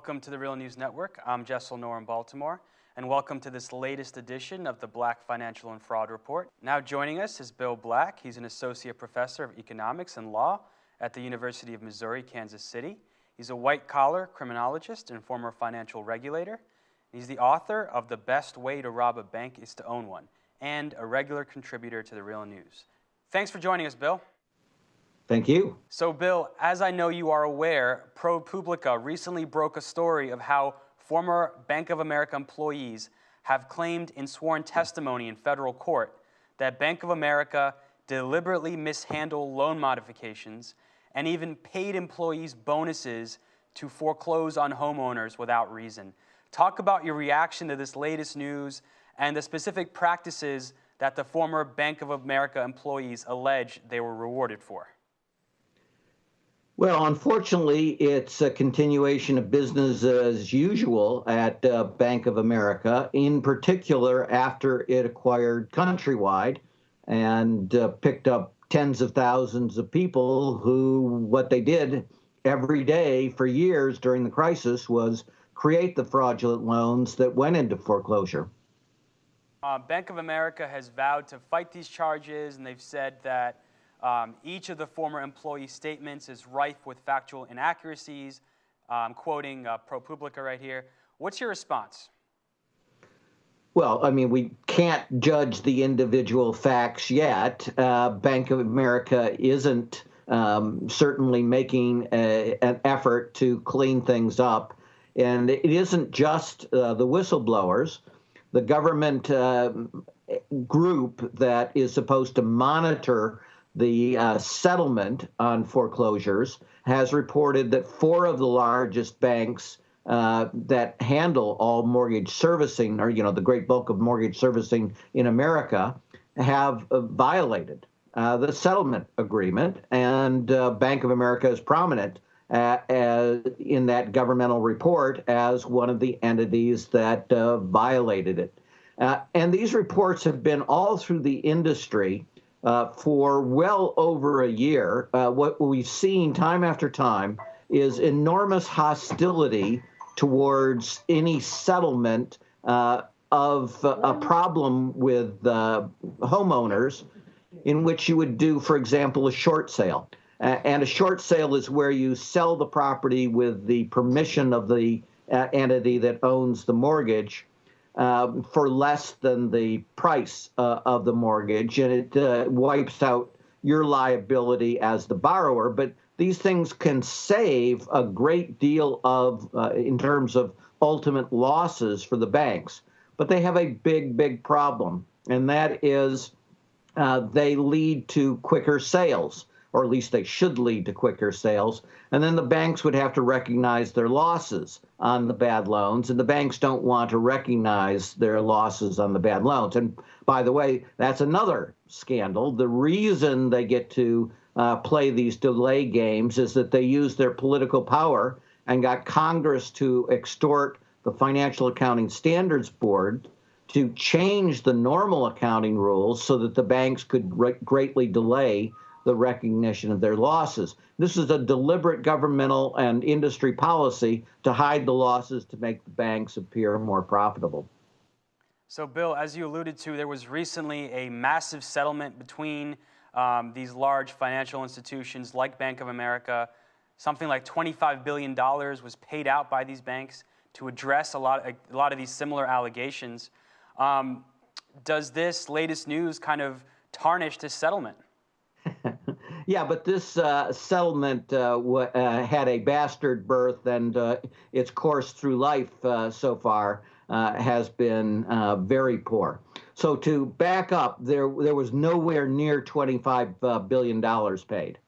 Welcome to the Real News Network. I'm Jessel Noor in Baltimore, and welcome to this latest edition of the Black Financial and Fraud Report. Now joining us is Bill Black. He's an associate professor of economics and law at the University of Missouri, Kansas City. He's a white-collar criminologist and former financial regulator. He's the author of The Best Way to Rob a Bank is to Own One, and a regular contributor to the Real News. Thanks for joining us, Bill. Thank you. So, Bill, as I know you are aware, ProPublica recently broke a story of how former Bank of America employees have claimed in sworn testimony in federal court that Bank of America deliberately mishandled loan modifications and even paid employees bonuses to foreclose on homeowners without reason. Talk about your reaction to this latest news and the specific practices that the former Bank of America employees allege they were rewarded for. Well, unfortunately, it's a continuation of business as usual at Bank of America, in particular after it acquired Countrywide and picked up tens of thousands of people who, what they did every day for years during the crisis was create the fraudulent loans that went into foreclosure. Bank of America has vowed to fight these charges, and they've said that each of the former employee statements is rife with factual inaccuracies. I'm quoting ProPublica right here. What's your response? Well, I mean, we can't judge the individual facts yet. Bank of America isn't certainly making an effort to clean things up. And it isn't just the whistleblowers. The government group that is supposed to monitor the settlement on foreclosures has reported that 4 of the largest banks that handle all mortgage servicing, or the great bulk of mortgage servicing in America, have violated the settlement agreement, and Bank of America is prominent in that governmental report as one of the entities that violated it. And these reports have been all through the industry for well over a year. What we've seen time after time is enormous hostility towards any settlement of a problem with homeowners in which you would do, for example, a short sale. And a short sale is where you sell the property with the permission of the entity that owns the mortgage for less than the price of the mortgage, and it wipes out your liability as the borrower. But these things can save a great deal of, in terms of ultimate losses for the banks. But they have a big problem, and that is they lead to quicker sales, or at least they should lead to quicker sales. And then the banks would have to recognize their losses on the bad loans, and the banks don't want to recognize their losses on the bad loans. And by the way, that's another scandal. The reason they get to play these delay games is that they use their political power and got Congress to extort the Financial Accounting Standards Board to change the normal accounting rules so that the banks could greatly delay the recognition of their losses. This is a deliberate governmental and industry policy to hide the losses to make the banks appear more profitable. So, Bill, as you alluded to, there was recently a massive settlement between these large financial institutions like Bank of America. Something like $25 billion was paid out by these banks to address a lot of these similar allegations. Does this latest news kind of tarnish this settlement? Yeah, but this settlement had a bastard birth, and its course through life so far has been very poor. So to back up, there was nowhere near $25 billion paid.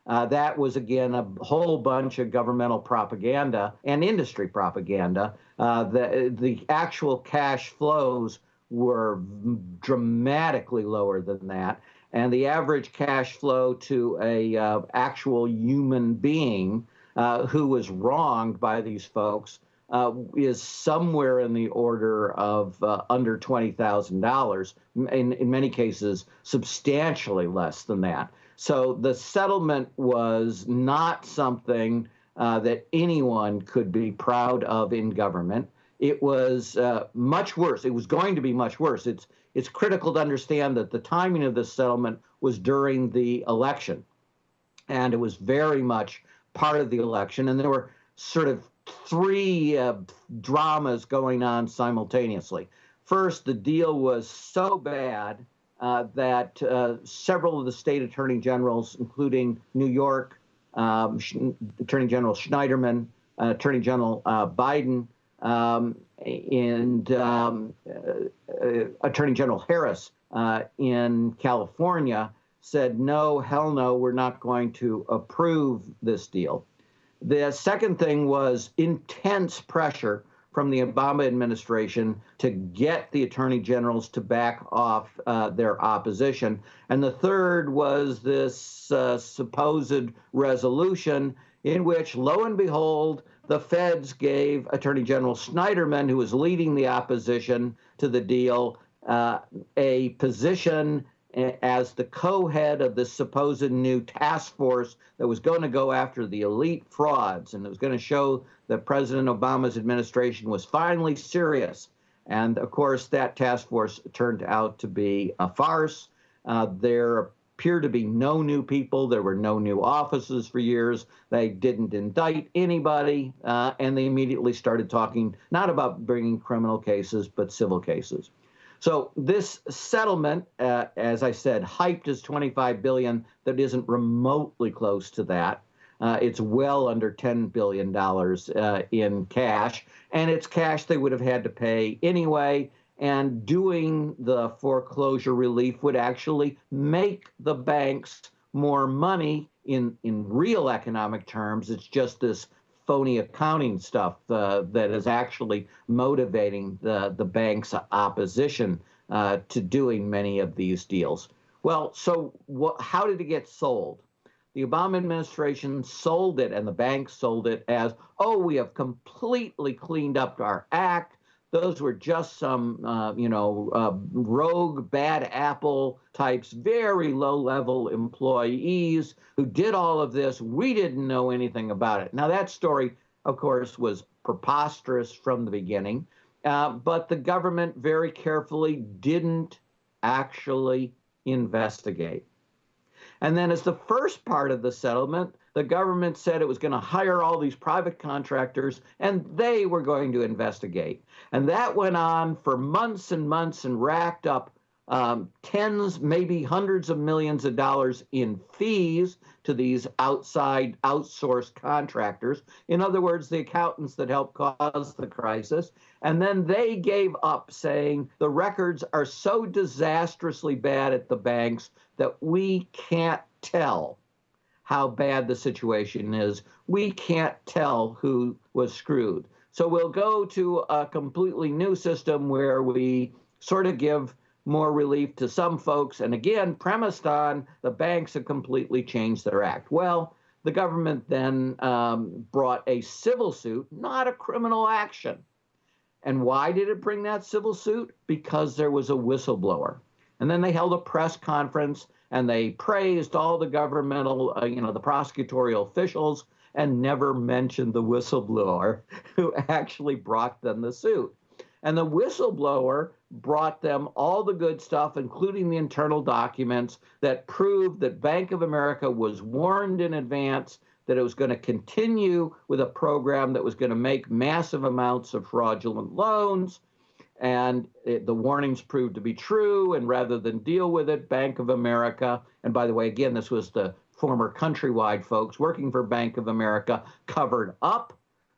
That was, again, a whole bunch of governmental propaganda and industry propaganda. The actual cash flows were dramatically lower than that. And the average cash flow to a actual human being who was wronged by these folks is somewhere in the order of under $20,000. In many cases, substantially less than that. So the settlement was not something that anyone could be proud of in government. It was much worse. It was going to be much worse. It's critical to understand that the timing of this settlement was during the election, and it was very much part of the election. And there were sort of three dramas going on simultaneously. First, the deal was so bad that several of the state attorney generals, including New York Attorney General Schneiderman, Attorney General Biden, and Attorney General Harris in California, said, no, hell no, we're not going to approve this deal. The second thing was intense pressure from the Obama administration to get the attorney generals to back off their opposition. And the third was this supposed resolution in which, lo and behold, the feds gave Attorney General Schneiderman, who was leading the opposition to the deal, a position as the co-head of this supposed new task force that was going to go after the elite frauds, and it was going to show that President Obama's administration was finally serious. And of course, that task force turned out to be a farce. There appeared to be no new people. There were no new offices for years. They didn't indict anybody, and they immediately started talking not about bringing criminal cases, but civil cases. So this settlement, as I said, hyped as $25 billion, that isn't remotely close to that. It's well under $10 billion in cash, and it's cash they would have had to pay anyway. And doing the foreclosure relief would actually make the banks more money in real economic terms. It's just this phony accounting stuff that is actually motivating the bank's opposition to doing many of these deals. Well, so how did it get sold? The Obama administration sold it, and the banks sold it as, oh, we have completely cleaned up our act. Those were just some, rogue, bad apple types, very low-level employees who did all of this. We didn't know anything about it. Now, that story, of course, was preposterous from the beginning, but the government very carefully didn't actually investigate. And then as the first part of the settlement, the government said it was going to hire all these private contractors, and they were going to investigate. And that went on for months and months and racked up tens, maybe hundreds of millions of dollars in fees to these outside outsourced contractors. In other words, the accountants that helped cause the crisis. And then they gave up, saying the records are so disastrously bad at the banks that we can't tell how bad the situation is. We can't tell who was screwed. So we'll go to a completely new system where we sort of give more relief to some folks, and again, premised on the banks have completely changed their act. Well, the government then brought a civil suit, not a criminal action. And why did it bring that civil suit? Because there was a whistleblower. And then they held a press conference, and they praised all the governmental, the prosecutorial officials, and never mentioned the whistleblower who actually brought them the suit. And the whistleblower brought them all the good stuff, including the internal documents that proved that Bank of America was warned in advance that it was going to continue with a program that was going to make massive amounts of fraudulent loans. And the warnings proved to be true. And rather than deal with it, Bank of America, and by the way, again, this was the former Countrywide folks working for Bank of America, covered up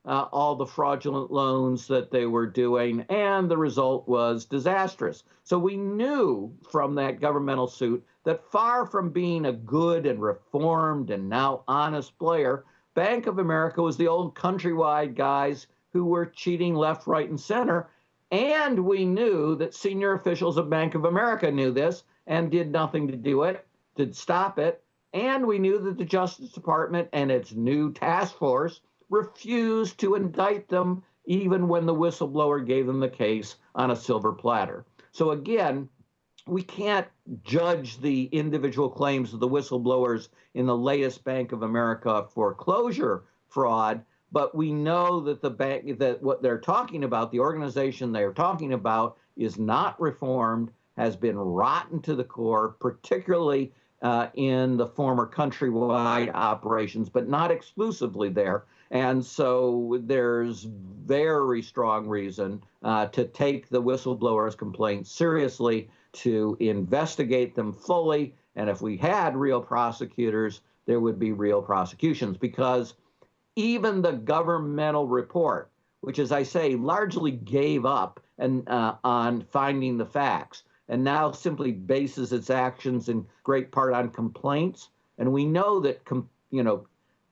all the fraudulent loans that they were doing, and the result was disastrous. So we knew from that governmental suit that far from being a good and reformed and now honest player, Bank of America was the old Countrywide guys who were cheating left, right, and center. And we knew that senior officials of Bank of America knew this and did nothing to do it, to stop it. And we knew that the Justice Department and its new task force refused to indict them even when the whistleblower gave them the case on a silver platter. So again, we can't judge the individual claims of the whistleblowers in the latest Bank of America foreclosure fraud, but we know that the bank, that what they're talking about, the organization they're talking about, is not reformed, has been rotten to the core, particularly in the former countrywide operations, but not exclusively there. And so there's very strong reason to take the whistleblowers' complaints seriously, to investigate them fully. And if we had real prosecutors, there would be real prosecutions, because even the governmental report, which, as I say, largely gave up on finding the facts, and now simply bases its actions in great part on complaints. And we know that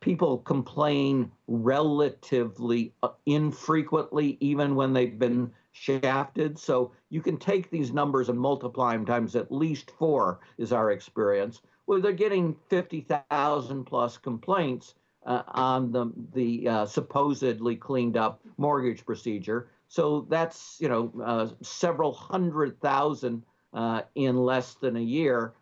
people complain relatively infrequently, even when they've been shafted. So you can take these numbers and multiply them times at least 4, is our experience. Well, they're getting 50,000 plus complaints on the supposedly cleaned up mortgage procedure. So that's several 100,000 in less than a year.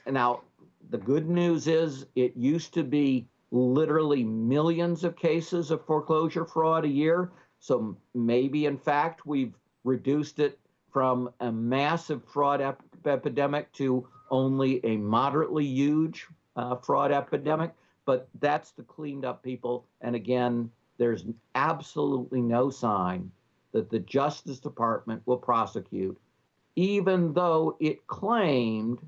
Now, the good news is it used to be literally millions of cases of foreclosure fraud a year. So maybe, in fact, we've reduced it from a massive fraud epidemic to only a moderately huge fraud epidemic. But that's the cleaned up people. And again, there's absolutely no sign that the Justice Department will prosecute, even though it claimed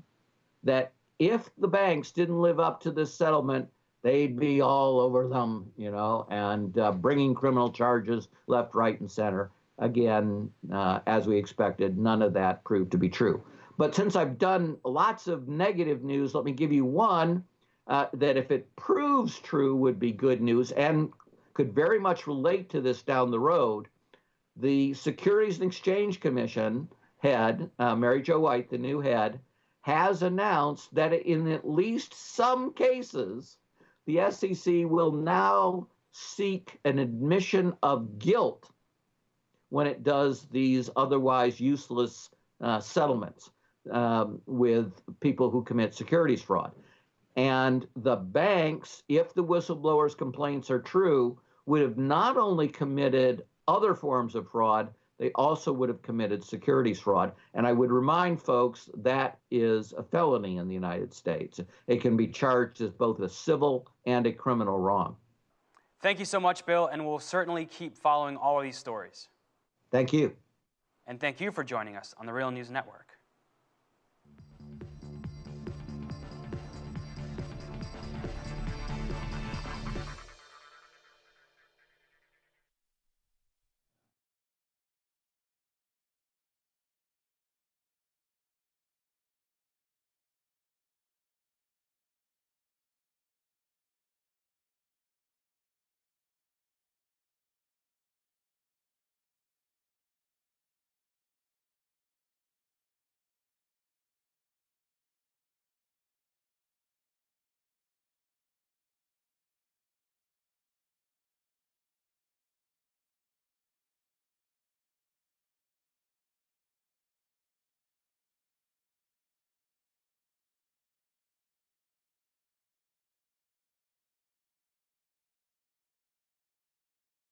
that if the banks didn't live up to this settlement, they'd be all over them, and bringing criminal charges left, right, and center. Again, as we expected, none of that proved to be true. But since I've done lots of negative news, let me give you one that, if it proves true, would be good news and could very much relate to this down the road. The Securities and Exchange Commission head, Mary Jo White, the new head, has announced that in at least some cases, the SEC will now seek an admission of guilt when it does these otherwise useless settlements with people who commit securities fraud. And the banks, if the whistleblowers' complaints are true, would have not only committed other forms of fraud, they also would have committed securities fraud. And I would remind folks that is a felony in the United States. It can be charged as both a civil and a criminal wrong. Thank you so much, Bill, and we'll certainly keep following all of these stories. Thank you. And thank you for joining us on the Real News Network.